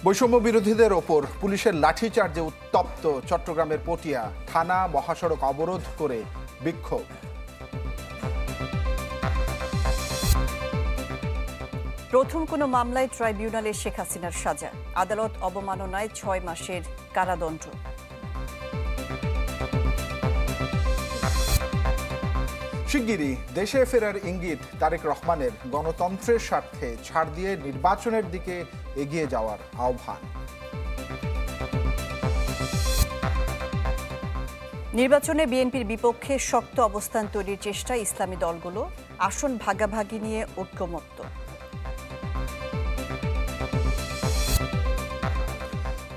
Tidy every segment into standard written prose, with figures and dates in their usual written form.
বৈষম্য বিরোধীদের ওপর পুলিশের লাঠিচার্জে উত্তপ্ত চট্টগ্রামের পটিয়া থানা মহাসড়ক অবরোধ করে বিক্ষোভ। প্রথম কোনো মামলায় ট্রাইব্যুনালে শেখ হাসিনার সাজা, আদালত অবমাননায় ৬ মাসের কারাদণ্ড। শিগগিরই দেশে ফেরার ইঙ্গিত তারেক রহমানের, গণতন্ত্রের স্বার্থে ছাড় দিয়ে নির্বাচনের দিকে এগিয়ে যাওয়ার আহ্বান। নির্বাচনে বিএনপির বিপক্ষে শক্ত অবস্থান তৈরির চেষ্টা ইসলামী দলগুলো, আসন ভাগাভাগি নিয়ে ঐক্যমত্য।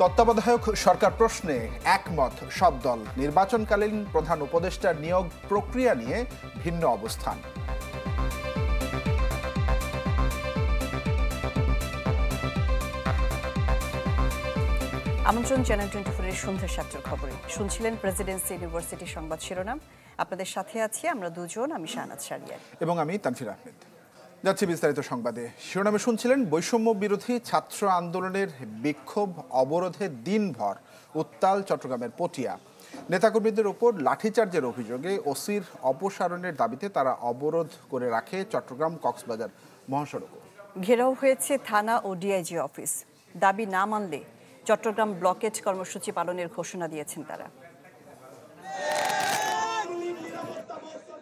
তত্ত্বাবধায়ক সরকার প্রশ্নে একমত সব দল, নির্বাচনকালীন প্রধান উপদেষ্টার নিয়োগ প্রক্রিয়া নিয়ে ভিন্ন অবস্থান। আমন্ত্রণ চ্যানেল 24-এর সন্ধ্যা 7টার খবরে। শুনছিলেন প্রেসিডেন্সি ইউনিভার্সিটি সংবাদ শিরোনাম। আপনাদের সাথে আছি আমরা দুজন, আমি শাহনাজ শারিয়ার এবং আমি তানফির আহমেদ। যাচ্ছি বিস্তারিত সংবাদে। শিরোনামে শুনছিলেন বৈষম্য বিরোধী ছাত্র আন্দোলনের বিক্ষোভ অবরোধে দিনভর উত্তাল চট্টগ্রামের পটিয়া। নেতাকর্মীদের ওপর লাঠিচার্জের অভিযোগে ওসির অপসারণের দাবিতে তারা অবরোধ করে রাখে চট্টগ্রাম কক্সবাজার মহাসড়ক। ঘেরাও হয়েছে থানা ও ডিআইজি অফিস। দাবি না মানলে চট্টগ্রাম ব্লকেজ কর্মসূচি পালনের ঘোষণা দিয়েছেন তারা।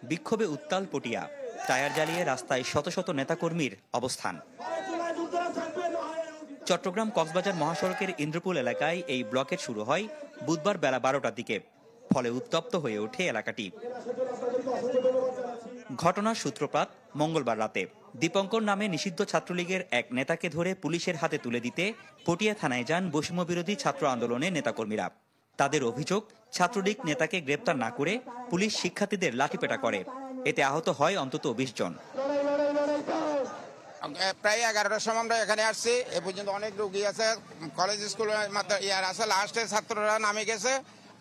বিক্ষোভে উত্তাল পটিয়া, টায়ার জ্বালিয়ে রাস্তায় শত শত নেতাকর্মীর অবস্থান। চট্টগ্রাম কক্সবাজার মহাসড়কের ইন্দ্রপুল এলাকায় এই ব্লকেট শুরু হয় বুধবার বেলা 12টার দিকে, ফলে উত্তপ্ত হয়ে ওঠে এলাকাটি। ঘটনার সূত্রপাত মঙ্গলবার রাতে। দীপঙ্কর নামে নিষিদ্ধ ছাত্রলীগের এক নেতাকে ধরে পুলিশের হাতে তুলে দিতে পটিয়া থানায় যান বৈষম্য বিরোধী ছাত্র আন্দোলনের নেতাকর্মীরা। তাদের অভিযোগ, ছাত্রলীগ নেতাকে গ্রেপ্তার না করে পুলিশ শিক্ষার্থীদের লাঠিপেটা করে। এতে আহত হয় অন্তত 20 জন। প্রায় 11টার সময় আমরা এখানে আসছি। এ পর্যন্ত অনেক রোগী আছে, কলেজ স্কুল আছে, লাস্টের ছাত্ররা নামে গেছে।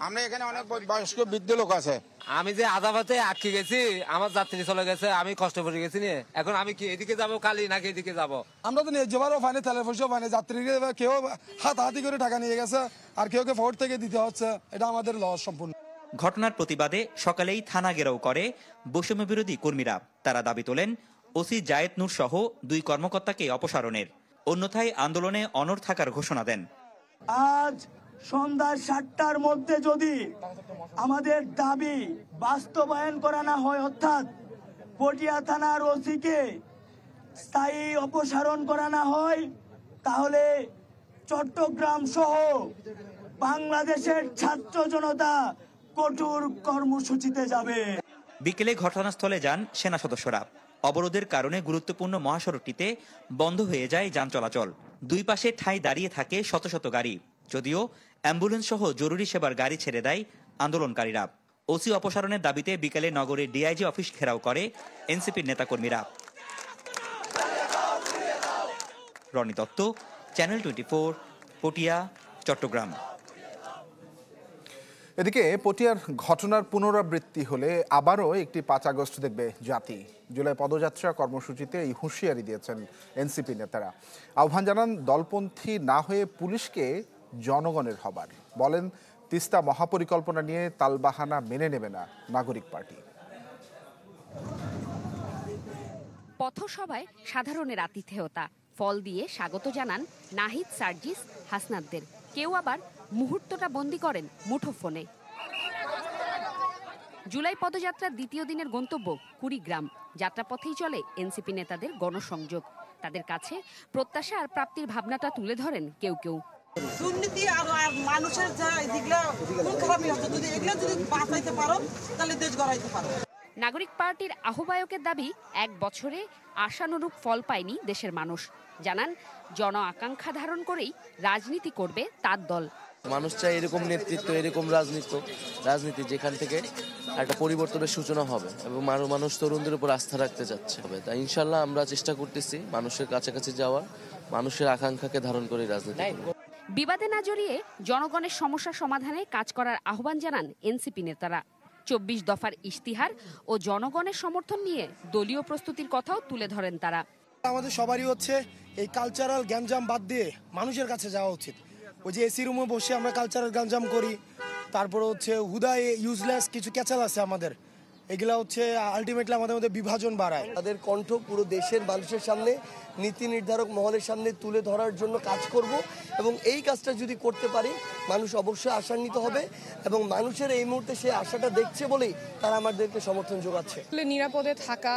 আমরা এখানে অনেক বয়স্ক বৃদ্ধ লোক আছে। আমি যে আদাবাতে আটকে গেছি, আমার যাত্রী চলে গেছে, আমি কষ্ট পড়ে গেছি নিয়ে। এখন আমি কি এদিকে যাব কালি নাকি এদিকে যাব? আমরা তো নিয়ে যাবারও পাইনি, তেলের পয়সাও পাইনি। যাত্রীকে কেউ হাতাহাতি করে টাকা নিয়ে গেছে, আর কেউ ফোর্ট থেকে দিতে হচ্ছে। এটা আমাদের লস সম্পূর্ণ। ঘটনার প্রতিবাদে সকালেই থানা ঘেরাও করে বৈষম্য বিরোধী কর্মীরা। তারা দাবি তোলেন ওসি জায়েদ নূর সহ 2 কর্মকর্তাকে অপসারণের, অন্যথায় আন্দোলনে অনড় থাকার ঘোষণা দেন। আজ সন্ধ্যা 7টার মধ্যে যদি আমাদের দাবি বাস্তবায়ন করা না হয়, অর্থাৎ পটিয়া থানার ওসিকে স্থায়ী অপসারণ করা না হয়, তাহলে চট্টগ্রাম সহ বাংলাদেশের ছাত্র জনতা কঠোর কর্মসূচিতে যাবে। বিকেলে ঘটনাস্থলে যান সেনা সদস্যরা। অবরোধের কারণে গুরুত্বপূর্ণ মহাসড়কটিতে বন্ধ হয়ে যায় যান চলাচল। 2 পাশে ঠাঁই দাঁড়িয়ে থাকে শত শত গাড়ি, যদিও অ্যাম্বুলেন্স সহ জরুরি সেবার গাড়ি ছেড়ে দেয় আন্দোলনকারীরা। ওসি অপসারণের দাবিতে বিকেলে নগরের ডিআইজি অফিস ঘেরাও করে এনসিপির নেতাকর্মীরা। রনি দত্ত, চ্যানেল 24, পটিয়া, চট্টগ্রাম। এদিকে পটিয়ার ঘটনার পুনরাবৃত্তি হলে আবারও একটি 5 আগস্ট দেখবে জাতি। জুলাই পদযাত্রা কর্মসূচিতে এই হুঁশিয়ারি দিয়েছেন এনসিপি নেতারা। আহ্বান জানান দলপন্থী না হয়ে পুলিশকে জনগণের হবার। বলেন তিস্তা মহাপরিকল্পনা নিয়ে তালবাহানা মেনে নেবে না নাগরিক পার্টি। পথসভায় সাধারণের আতিথেয়তা, ফল দিয়ে স্বাগত জানান নাহিদ, সার্জিস, হাসনাতদের। কেউ আবার মুহূর্তটা বন্দী করেন মুঠোফোনে। জুলাই পদযাত্রার দ্বিতীয় দিনের গন্তব্য কুড়িগ্রাম। যাত্রাপথেই চলে এনসিপি নেতাদের গণসংযোগ। তাদের কাছে প্রত্যাশা আর প্রাপ্তির ভাবনাটা তুলে ধরেন কেউ কেউ। দুর্নীতি আর মানুষের যা এদিকলা কোন খারাপই হচ্ছে, যদি এগুলো যদি বাঁচাইতে পারো তাহলে দেশ গড়াইতে পারো। নাগরিক পার্টির আহ্বায়কের দাবি, 1 বছরে আশানুরূপ ফল পায়নি দেশের মানুষ। জানান জন আকাঙ্ক্ষা ধারণ করেই রাজনীতি করবে তার দল। মানুষ চাই এরকম নেতৃত্ব, এরকম রাজনীতি যেখান থেকে একটা পরিবর্তনের সূচনা হবে এবং মানুষ তরুণদের উপর আস্থা রাখতে যাচ্ছে। তাই ইনশাল্লাহ আমরা চেষ্টা করতেছি মানুষের কাছাকাছি যাওয়ার, মানুষের আকাঙ্ক্ষাকে ধারণ করে রাজনীতি। বিবাদে না জড়িয়ে জনগণের সমস্যা সমাধানে কাজ করার আহ্বান জানান এনসিপি নেতারা। 24 দফার ইশতিহার ও জনগণের সমর্থন নিয়ে দলীয় প্রস্তুতির কথাও তুলে ধরেন তারা। আমাদের সবারই হচ্ছে এই কালচারাল গ্যাঞ্জাম বাদ দিয়ে মানুষের কাছে যাওয়া উচিত। ওই যে এসি রুমে বসে আমরা কালচারাল গ্যাঞ্জাম করি, তারপরে হচ্ছে হুদায় ইউজলেস কিছু ক্যাচাল আছে আমাদের, এগুলা হচ্ছে আলটিমেটলি আমাদের মধ্যে বিভাজন বাড়ায়। তাদের কণ্ঠ পুরো দেশের মানুষের সামনে, নীতি নির্ধারক মহলের সামনে তুলে ধরার জন্য কাজ করব এবং এই কাজটা যদি করতে পারি মানুষ অবশ্যই আশান্বিত হবে এবং মানুষের এই মুহূর্তে সেই আশাটা দেখছে বলেই তারা আমাদেরকে সমর্থন যোগাচ্ছে। নিরাপদে থাকা,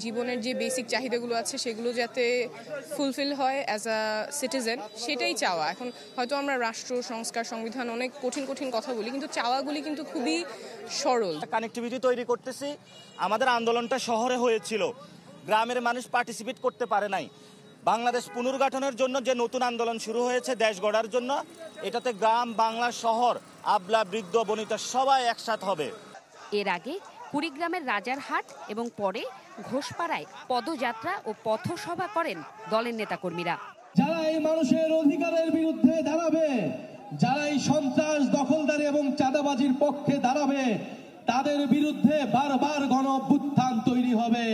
জীবনের যে বেসিক চাহিদাগুলো আছে সেগুলো যাতে ফুলফিল হয় অ্যাজ আ সিটিজেন, সেটাই চাওয়া। এখন হয়তো আমরা রাষ্ট্র সংস্কার সংবিধান অনেক কঠিন কঠিন কথা বলি, কিন্তু চাওয়াগুলি কিন্তু খুবই সরল। কানেক্টিভিটি তৈরি করতেছি। আমাদের আন্দোলনটা শহরে হয়েছিল, গ্রামের মানুষ পার্টিসিপেট করতে পারে নাই। বাংলাদেশ পুনর্গঠনের জন্য যে নতুন আন্দোলন শুরু হয়েছে দেশ গড়ার জন্য, এটাতে গ্রাম, বাংলা, শহর, আবলা, বৃদ্ধ, বনিতা সবাই একসাথে হবে। এর আগে কুড়িগ্রামের রাজারহাট এবং পরে ঘোষপাড়ায় পদযাত্রা ও পথসভা করেন দলের নেতাকর্মীরা। যারা এই মানুষের অধিকারের বিরুদ্ধে দাঁড়াবে, যারা এই সন্ত্রাস, দখলদারি এবং চাঁদাবাজির পক্ষে দাঁড়াবে, তাদের বিরুদ্ধে বারবার গণ অভ্যুত্থান তৈরি হবে।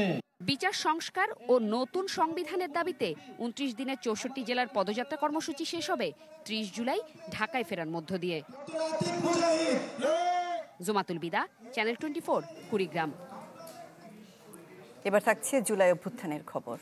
বিচার সংস্কার ও নতুন সংবিধানের দাবিতে ২৯ দিনের ৬৪ জেলার পদযাত্রা কর্মসূচি শেষ হবে ৩০ জুলাই ঢাকায় ফেরার মধ্য দিয়ে। জুমাতুল বিদা, চ্যানেল 24, কুড়িগ্রাম। এবার থাকছে জুলাই অভ্যুত্থানের খবর।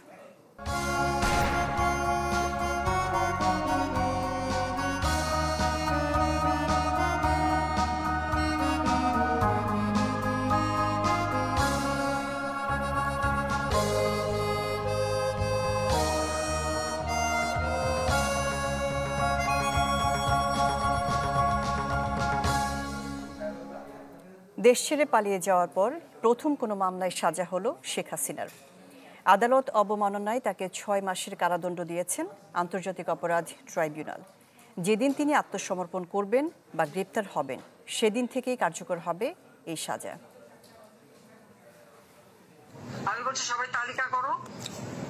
দেশ ছেড়ে পালিয়ে যাওয়ার পর প্রথম কোনো মামলায় সাজা হলো শেখ হাসিনার। আদালত অবমাননায় তাকে ৬ মাসের কারাদণ্ড দিয়েছেন আন্তর্জাতিক অপরাধ ট্রাইব্যুনাল। যেদিন তিনি আত্মসমর্পণ করবেন বা গ্রেপ্তার হবেন সেদিন থেকেই কার্যকর হবে এই সাজা। আমি বলছি সবাই তালিকা করো,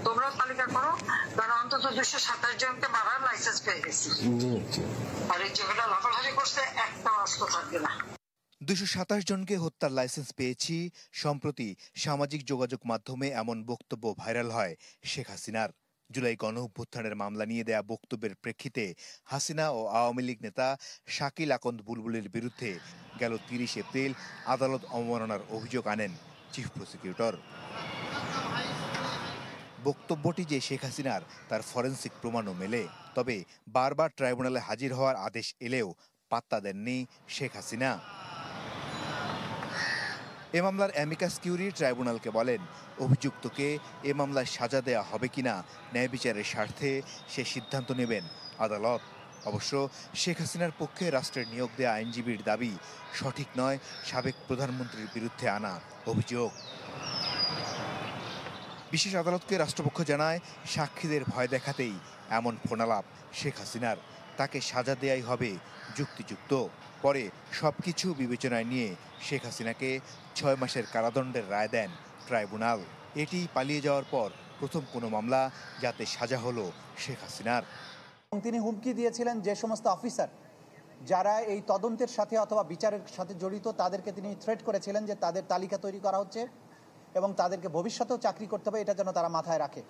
তোমরাও তালিকা করো, কারণ অন্তত ২২৭ জনকে মারার লাইসেন্স পেয়ে গেছি। আর এই যেগুলো লাফালাফি করছে একটা অস্ত্র থাকবে না। ২২৭ জনকে হত্যার লাইসেন্স পেয়েছি। সম্প্রতি সামাজিক যোগাযোগ মাধ্যমে এমন বক্তব্য ভাইরাল হয় শেখ হাসিনার। জুলাই গণ অভ্যুত্থানের মামলা নিয়ে দেয়া বক্তব্যের প্রেক্ষিতে হাসিনা ও আওয়ামী লীগ নেতা শাকিল আকন্দ বুলবুলের বিরুদ্ধে গেল ৩০ এপ্রিল আদালত অবমাননার অভিযোগ আনেন চিফ প্রসিকিউটর। বক্তব্যটি যে শেখ হাসিনার তার ফরেন্সিক প্রমাণও মেলে। তবে বারবার ট্রাইব্যুনালে হাজির হওয়ার আদেশ এলেও পাত্তা দেননি শেখ হাসিনা। এ মামলার অ্যামিকাস কিউরি ট্রাইব্যুনালকে বলেন, অভিযুক্তকে এ মামলায় সাজা দেয়া হবে কিনা ন্যায় বিচারের স্বার্থে সে সিদ্ধান্ত নেবেন আদালত। অবশ্য শেখ হাসিনার পক্ষে রাষ্ট্রের নিয়োগ দেয়া আইনজীবীর দাবি সঠিক নয় সাবেক প্রধানমন্ত্রীর বিরুদ্ধে আনা অভিযোগ। বিশেষ আদালতকে রাষ্ট্রপক্ষ জানায়, সাক্ষীদের ভয় দেখাতেই এমন ফোনালাপ শেখ হাসিনার। তাকে সাজা দেয়াই হবে যুক্তিযুক্ত। পরে সবকিছু বিবেচনায় নিয়ে শেখ হাসিনাকে ৬ মাসের কারাদণ্ডের রায় দেন ট্রাইব্যুনাল। এটি পালিয়ে যাওয়ার পর প্রথম কোনো মামলা যাতে সাজা হলো শেখ হাসিনার। তিনি হুমকি দিয়েছিলেন যে সমস্ত অফিসার যারা এই তদন্তের সাথে অথবা বিচারের সাথে জড়িত তাদেরকে তিনি থ্রেট করেছিলেন যে তাদের তালিকা তৈরি করা হচ্ছে এবং তাদেরকে ভবিষ্যতেও চাকরি করতে হবে, এটা যেন তারা মাথায় রাখে।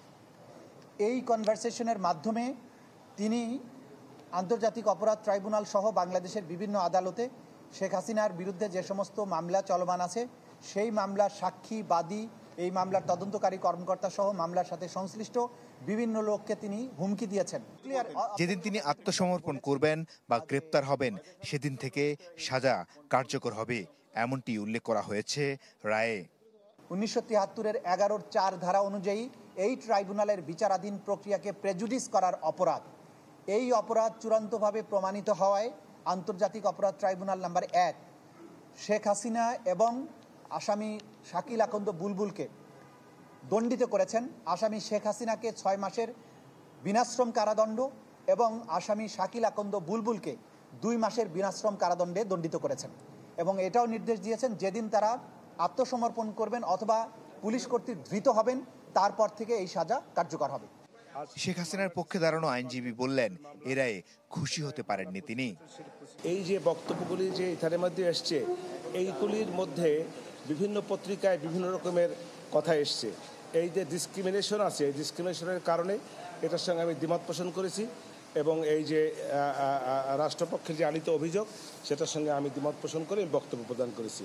এই কনভারসেশনের মাধ্যমে তিনি আন্তর্জাতিক অপরাধ ট্রাইব্যুনাল সহ বাংলাদেশের বিভিন্ন আদালতে শেখ হাসিনার বিরুদ্ধে যে সমস্ত মামলা চলমান আছে সেই মামলার সাক্ষী, বাদী, এই মামলার তদন্তকারী কর্মকর্তা সহ মামলার সাথে সংশ্লিষ্ট বিভিন্ন লোককে তিনি হুমকি দিয়েছেন। যেদিন তিনি আত্মসমর্পণ করবেন বা গ্রেপ্তার হবেন সেদিন থেকে সাজা কার্যকর হবে, এমনটি উল্লেখ করা হয়েছে রায়ে। ১৯৭৩-এর ১১-৪ ধারা অনুযায়ী এই ট্রাইব্যুনালের বিচারাধীন প্রক্রিয়াকে প্রেজুডিস করার অপরাধ, এই অপরাধ চূড়ান্তভাবে প্রমাণিত হওয়ায় আন্তর্জাতিক অপরাধ ট্রাইব্যুনাল নাম্বার ১ শেখ হাসিনা এবং আসামি শাকিল আকন্দ বুলবুলকে দণ্ডিত করেছেন। আসামি শেখ হাসিনাকে ৬ মাসের বিনাশ্রম কারাদণ্ড এবং আসামি শাকিল আকন্দ বুলবুলকে ২ মাসের বিনাশ্রম কারাদণ্ডে দণ্ডিত করেছেন এবং এটাও নির্দেশ দিয়েছেন যেদিন তারা আত্মসমর্পণ করবেন অথবা পুলিশ কর্তৃক ধৃত হবেন তারপর থেকে এই সাজা কার্যকর হবে। শেখ হাসিনার পক্ষে দাঁড়ানো আইনজীবী বললেন, এ রায়ে খুশি হতে পারেননি তিনি। এই যে বক্তব্যগুলি যে এখানের মধ্যে এসছে, এইগুলির মধ্যে বিভিন্ন পত্রিকায় বিভিন্ন রকমের কথা এসছে এই যে ডিসক্রিমিনেশন আছে, এই ডিসক্রিমিনেশনের কারণে এটার সঙ্গে আমি দ্বিমত পোষণ করেছি এবং এই যে রাষ্ট্রপক্ষের যে আনিত অভিযোগ সেটার সঙ্গে আমি দ্বিমত পোষণ করে বক্তব্য প্রদান করেছি।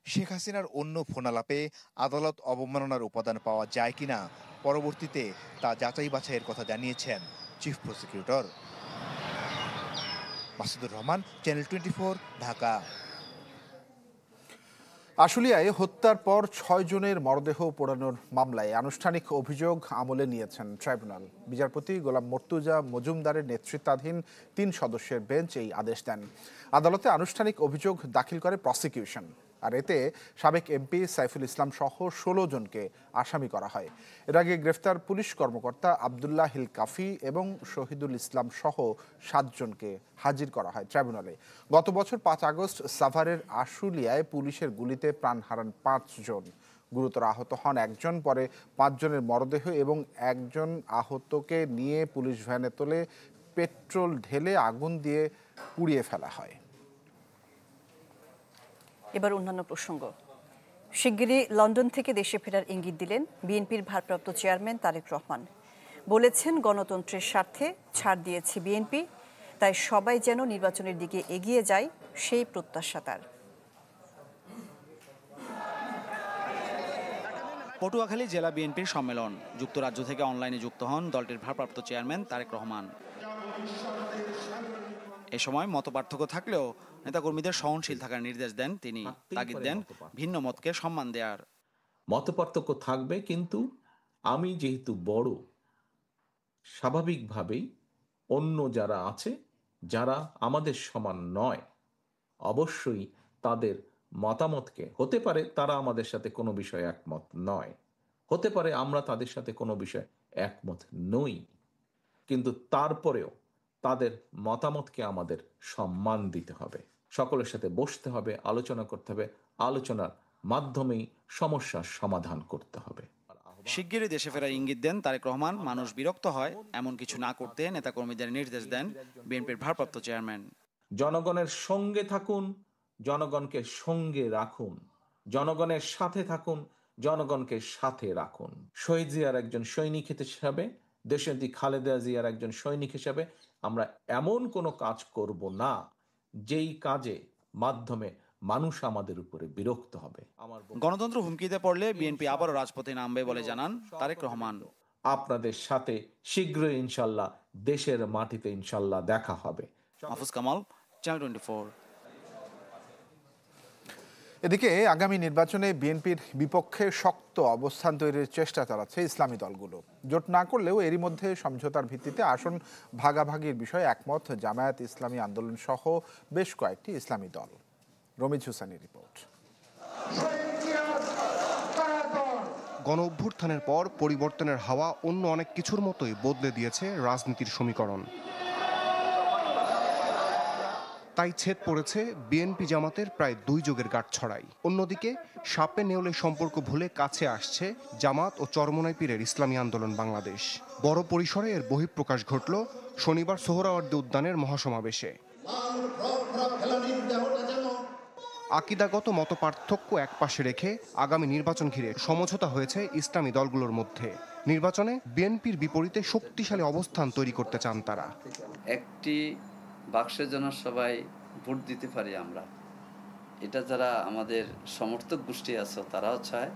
শেখ হাসিনার অন্য ফোনালাপে আদালত অবমাননার উপাদান পাওয়া যায় কিনা পরবর্তীতে তা যাচাই বাছাইয়ের কথা জানিয়েছেন chief prosecutor. Masudur Rahman, channel 24, Dhaka. আশুলিয়ায় হত্যার পর 6 জনের মরদেহ পোড়ানোর মামলায় আনুষ্ঠানিক অভিযোগ আমলে নিয়েছেন ট্রাইব্যুনাল। বিচারপতি গোলাম মর্তুজা মজুমদারের নেতৃত্বাধীন 3 সদস্যের বেঞ্চ এই আদেশ দেন। আদালতে আনুষ্ঠানিক অভিযোগ দাখিল করে প্রসিকিউশন, আর এতে সাবেক এমপি সাইফুল ইসলাম সহ 16 জনকে আসামি করা হয়। এর আগে গ্রেফতার পুলিশ কর্মকর্তা আবদুল্লাহ হিল কাফি এবং শহীদুল ইসলাম সহ 7 জনকে হাজির করা হয় ট্রাইব্যুনালে। গত বছর 5 আগস্ট সাভারের আশুলিয়ায় পুলিশের গুলিতে প্রাণ হারান 5 জন, গুরুতর আহত হন 1 জন। পরে 5 জনের মরদেহ এবং 1 জন আহতকে নিয়ে পুলিশ ভ্যানে তোলে পেট্রোল ঢেলে আগুন দিয়ে পুড়িয়ে ফেলা হয়। এবার অন্যান্য প্রসঙ্গ। শিগগিরই লন্ডন থেকে দেশে ফেরার ইঙ্গিত দিলেন বিএনপির ভারপ্রাপ্ত চেয়ারম্যান তারেক রহমান। বলেছেন, গণতন্ত্রের স্বার্থে ছাড় দিয়েছে বিএনপি, তাই সবাই যেন নির্বাচনের দিকে এগিয়ে যায় সেই প্রত্যাশা তার। পটুয়াখালী জেলা বিএনপির সম্মেলন। যুক্তরাজ্য থেকে অনলাইনে যুক্ত হন দলটির ভারপ্রাপ্ত চেয়ারম্যান তারেক রহমান। এ সময় মতপার্থক্য থাকলেও নেতাকর্মীদের সহনশীল থাকার নির্দেশ দেন তিনি। তাগিদ দেন ভিন্ন মতকে সম্মান দেওয়ার। মতপার্থক্য থাকবে, কিন্তু আমি যেহেতু বড়, স্বাভাবিকভাবেই অন্য যারা আছে যারা আমাদের সমান নয়, অবশ্যই তাদের মতামতকে, হতে পারে তারা আমাদের সাথে কোনো বিষয়ে একমত নয়, হতে পারে আমরা তাদের সাথে কোনো বিষয়ে একমত নই, কিন্তু তারপরেও তাদের মতামতকে আমাদের সম্মান দিতে হবে। সকলের সাথে বসতে হবে, আলোচনা করতে হবে, আলোচনার মাধ্যমেই সমস্যার সমাধান করতে হবে। শিগগিরই দেশে ফেরার ইঙ্গিত দেন তারেক রহমান। মানুষ বিরক্ত হয় এমন কিছু না করতে নেতাকর্মীদের নির্দেশ দেন বিএনপির ভারপ্রাপ্ত চেয়ারম্যান। জনগণের সঙ্গে থাকুন, জনগণকে সঙ্গে রাখুন, জনগণের সাথে থাকুন, জনগণকে সাথে রাখুন। শহীদ জিয়ার একজন সৈনিক হিসেবে, দেশনেত্রী খালেদা জিয়ার একজন সৈনিক হিসেবে আমরা এমন কোনো কাজ করব না যেই কাজে মাধ্যমে মানুষ আমাদের উপরে বিরক্ত হবে। গণতন্ত্র হুমকিতে পড়লে বিএনপি আবারও রাজপথে নামবে বলে জানান তারেক রহমান। আপনাদের সাথে শীঘ্রই ইনশাল্লাহ দেশের মাটিতে ইনশাল্লাহ দেখা হবে। মাহফুজ কামাল, চ্যানেল 24। এদিকে আগামী নির্বাচনে বিএনপির বিপক্ষে শক্ত অবস্থান তৈরির চেষ্টা চালাচ্ছে ইসলামী দলগুলো। জোট না করলেও এরই মধ্যে সমঝোতার ভিত্তিতে আসন ভাগাভাগির বিষয়ে একমত জামায়াত ইসলামী আন্দোলন সহ বেশ কয়েকটি ইসলামী দল। রমিজ হোসেনের রিপোর্ট। গণ অভ্যুত্থানের পর পরিবর্তনের হাওয়া অন্য অনেক কিছুর মতোই বদলে দিয়েছে রাজনীতির সমীকরণ। তাই ছেদ পড়েছে বিএনপি জামাতের প্রায় 2 যুগের গাঁটছড়াই। অন্যদিকে সাপে নেউলে সম্পর্ক ভুলে কাছে আসছে জামাত ও চরমোনাই পীরের ইসলামী আন্দোলন বাংলাদেশ। বড় পরিসরে এর বহিঃপ্রকাশ ঘটল শনিবার সোহরাওয়ার্দী উদ্যানের মহাসমাবেশে। আকিদাগত মতপার্থক্য একপাশে রেখে আগামী নির্বাচন ঘিরে সমঝোতা হয়েছে ইসলামী দলগুলোর মধ্যে। নির্বাচনে বিএনপির বিপরীতে শক্তিশালী অবস্থান তৈরি করতে চান তারা। একটি বাক্সের জন্য সবাই ভোট দিতে পারি আমরা, এটা যারা আমাদের সমর্থক গোষ্ঠী আছে তারাও চায়,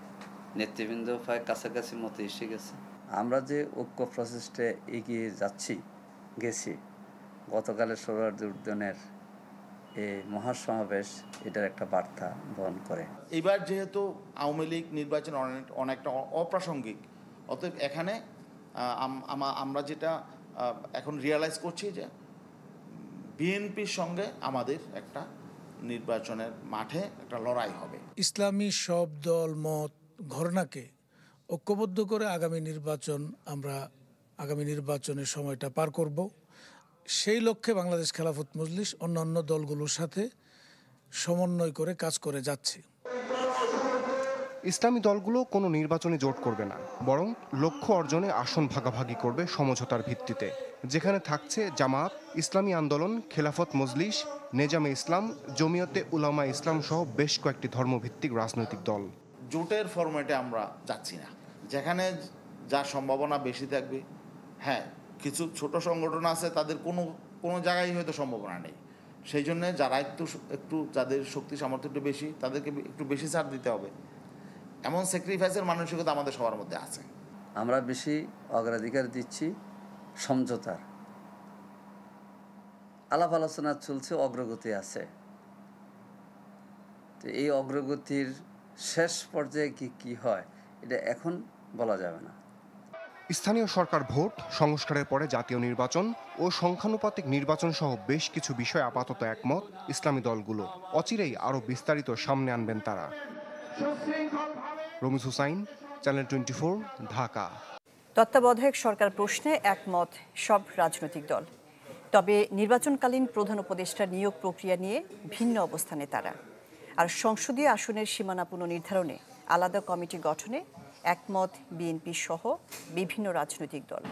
নেতৃবৃন্দ প্রায় কাছাকাছি মতো এসে গেছে। আমরা যে ঐক্য প্রচেষ্টাে এগিয়ে গেছি গতকালের সোহরাওয়ার্দী উদ্যানের এই মহাসমাবেশ এটার একটা বার্তা বহন করে। এবার যেহেতু আওয়ামী লীগ নির্বাচন অনেকটা অপ্রাসঙ্গিক, অতএব এখানে আমরা যেটা এখন রিয়ালাইজ করছি যে বিএনপির সঙ্গে আমাদের একটা নির্বাচনের মাঠে একটা লড়াই হবে। ইসলামী সব দল মত ঘরনাকে ঐক্যবদ্ধ করে আগামী নির্বাচনের সময়টা পার করব। সেই লক্ষ্যে বাংলাদেশ খেলাফত মজলিস অন্যান্য দলগুলোর সাথে সমন্বয় করে কাজ করে যাচ্ছে। ইসলামী দলগুলো কোনো নির্বাচনী জোট করবে না, বরং লক্ষ্য অর্জনে আসন ভাগাভাগি করবে সমঝোতার ভিত্তিতে, যেখানে থাকছে জামাত, ইসলামী আন্দোলন, খেলাফত মজলিস, নেজামে ইসলাম, জমিয়তে উলামা ইসলাম সহ বেশ কয়েকটি ধর্মভিত্তিক রাজনৈতিক দল। জোটের ফরম্যাটে আমরা যাচ্ছি না, যেখানে যা সম্ভাবনা বেশি থাকবে, হ্যাঁ কিছু ছোট সংগঠন আছে তাদের কোনো জায়গায় হয়তো সম্ভাবনা নেই, সেই জন্য যারা একটু যাদের শক্তি সামর্থ্য একটু বেশি তাদেরকে একটু বেশি ছাড় দিতে হবে, এমন স্যাক্রিফাইসের মানসিকতা আমাদের সবার মধ্যে আছে। আমরা বেশি অগ্রাধিকার দিচ্ছি সমঝোতার, আলাপ আলোচনা চলছে, অগ্রগতি আছে। তো এই অগ্রগতির শেষ পর্যায়ে কি হয় এটা এখন বলা যাবে না। স্থানীয় সরকার ভোট সংস্কারের পরে জাতীয় নির্বাচন ও সংখ্যানুপাতিক নির্বাচন সহ বেশ কিছু বিষয় আপাতত একমত ইসলামী দলগুলো। অচিরেই আরও বিস্তারিত সামনে আনবেন তারা। রমিজ হুসাইন, চ্যানেল 24, ঢাকা। তত্ত্বাবধায়ক সরকার প্রশ্নে একমত সব রাজনৈতিক দল, তবে নির্বাচনকালীন প্রধান উপদেষ্টার নিয়োগ প্রক্রিয়া নিয়ে ভিন্ন অবস্থানে তারা। আর সংসদীয় আসনের সীমানা পুনর্নির্ধারণে আলাদা কমিটি গঠনে একমত বিএনপি সহ বিভিন্ন রাজনৈতিক দল।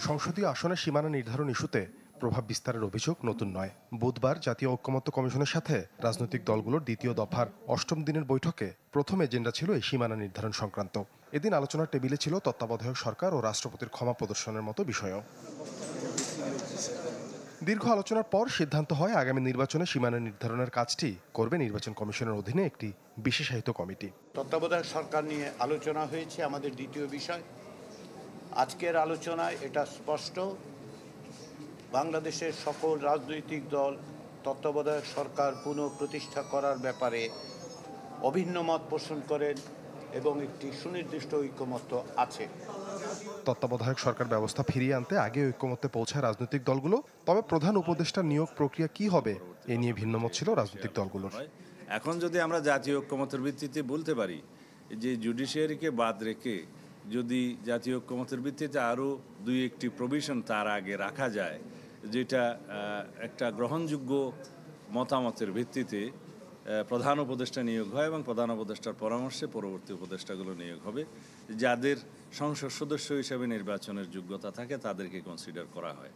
সংসদীয় আসনের সীমানা নির্ধারণ ইস্যুতে প্রভাব বিস্তারের অভিযোগ নতুন নয়। বুধবার জাতীয় ঐক্যমত্য কমিশনের সাথে রাজনৈতিক দলগুলোর দ্বিতীয় দফার 8ম দিনের বৈঠকে প্রথম এজেন্ডা ছিল এই সীমানা নির্ধারণ সংক্রান্ত। এদিন আলোচনার টেবিলে ছিল তত্ত্বাবধায়ক সরকার ও রাষ্ট্রপতির ক্ষমা প্রদর্শনের মতো বিষয়ও। দীর্ঘ আলোচনার পর সিদ্ধান্ত হয় আগামী নির্বাচনে সীমানা নির্ধারণের কাজটি করবে নির্বাচন কমিশনের অধীনে একটি বিশেষায়িত কমিটি। তত্ত্বাবধায়ক সরকার নিয়ে আলোচনা হয়েছে আমাদের দ্বিতীয় বিষয়। আজকের আলোচনায় এটা স্পষ্ট, বাংলাদেশের সকল রাজনৈতিক দল তত্ত্বাবধায়ক সরকার পুনঃপ্রতিষ্ঠা করার ব্যাপারে অভিন্ন মত পোষণ করেন এবং একটি সুনির্দিষ্ট ঐকমত্য আছে। তত্ত্বাবধায়ক সরকার ব্যবস্থা ফিরিয়ে আনতে আগে ঐকমত্যে পৌঁছায় রাজনৈতিক দলগুলো, তবে প্রধান উপদেষ্টার নিয়োগ প্রক্রিয়া কি হবে এ নিয়ে ভিন্নমত ছিল রাজনৈতিক দলগুলোর। এখন যদি আমরা জাতীয় ঐকমত্যের ভিত্তিতে বলতে পারি যে জুডিশিয়ারিকে বাদ রেখে যদি জাতীয় ঐকমত্যের ভিত্তিতে আরও 2-1টি প্রভিশন তার আগে রাখা যায়, যেটা একটা গ্রহণযোগ্য মতামতের ভিত্তিতে প্রধান উপদেষ্টা নিয়োগ হয় এবং প্রধান উপদেষ্টার পরামর্শে পরবর্তী উপদেষ্টাগুলো নিয়োগ হবে, যাদের সংসদ সদস্য হিসেবে নির্বাচনের যোগ্যতা থাকে তাদেরকে কনসিডার করা হয়।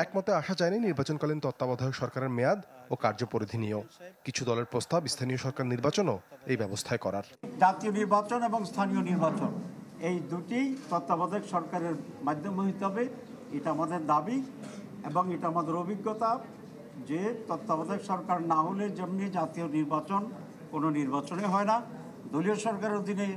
একমতে আসা যায়নি নির্বাচনকালীন তত্ত্বাবধায়ক সরকারের মেয়াদ ও কার্যপরিধি নিয়েও। কিছু দলের প্রস্তাব স্থানীয় সরকার নির্বাচনও এই ব্যবস্থায় করার। জাতীয় নির্বাচন এবং স্থানীয় নির্বাচন এই দুটি তত্ত্বাবধায়ক সরকারের মাধ্যমে হতে হবে, এটা আমাদের দাবি এবং এটা আমাদের অভিজ্ঞতা যে তত্ত্বাবধায়ক সরকার না হলে যেমনি জাতীয় নির্বাচন কোনো নির্বাচনে হয় না, দলীয় সরকারের অধীনে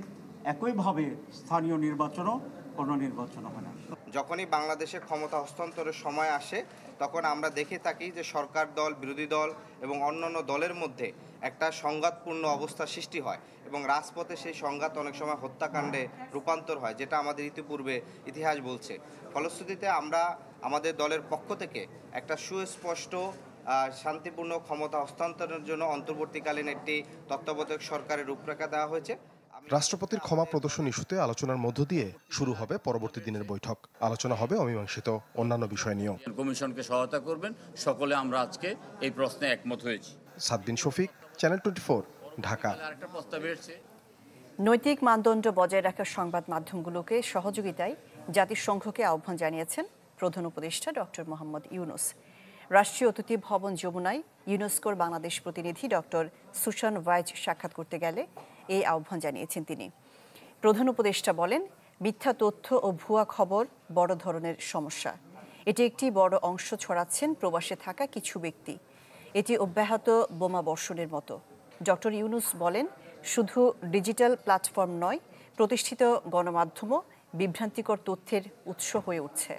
একইভাবে স্থানীয় নির্বাচনও কোনো নির্বাচন হয় না। যখনই বাংলাদেশে ক্ষমতা হস্তান্তরের সময় আসে তখন আমরা দেখে থাকি যে সরকার দল, বিরোধী দল এবং অন্যান্য দলের মধ্যে একটা সংঘাতপূর্ণ অবস্থা সৃষ্টি হয় এবং রাজপথে সেই সংঘাত অনেক সময় হত্যাকাণ্ডে রূপান্তর হয়, যেটা আমাদের ইতিপূর্বে ইতিহাস বলছে। ফলশ্রুতিতে আমরা আমাদের দলের পক্ষ থেকে একটা সুস্পষ্ট শান্তিপূর্ণ ক্ষমতা হস্তান্তরের জন্য অন্তর্বর্তীকালীন একটি তত্ত্বাবধায়ক সরকারের রূপরেখা দেওয়া হয়েছে। রাষ্ট্রপতির ক্ষমা প্রদর্শন ইস্যুতে আলোচনার মধ্য দিয়ে শুরু হবে পরবর্তী দিনের বৈঠক। আলোচনা হবে অমীমাংসিত অন্যান্য বিষয় নিয়েও। কমিশনকে সহায়তা করবেন সকলে, আমরা আজকে এই প্রশ্নে একমত হয়েছি। সাদ্দিন শফিক, চ্যানেল 24, ঢাকা। নৈতিক মানদণ্ড বজায় রাখার সংবাদ মাধ্যমগুলোকে সহযোগিতায় জাতিসংঘকে আহ্বান জানিয়েছেন প্রধান উপদেষ্টা ডক্টর মোহাম্মদ ইউনুস। রাষ্ট্রীয় অতিথি ভবন যমুনায় ইউনেস্কোর বাংলাদেশ প্রতিনিধি ডক্টর সুশান ভাইজ সাক্ষাৎ করতে গেলে এই আহ্বান জানিয়েছেন তিনি। প্রধান উপদেষ্টা বলেন, মিথ্যা তথ্য ও ভুয়া খবর বড় ধরনের সমস্যা। এটি একটি বড় অংশ ছড়াচ্ছেন প্রবাসে থাকা কিছু ব্যক্তি। এটি অব্যাহত বোমা বর্ষণের মতো। ডক্টর ইউনুস বলেন, শুধু ডিজিটাল প্ল্যাটফর্ম নয়, প্রতিষ্ঠিত গণমাধ্যমও বিভ্রান্তিকর তথ্যের উৎস হয়ে উঠছে।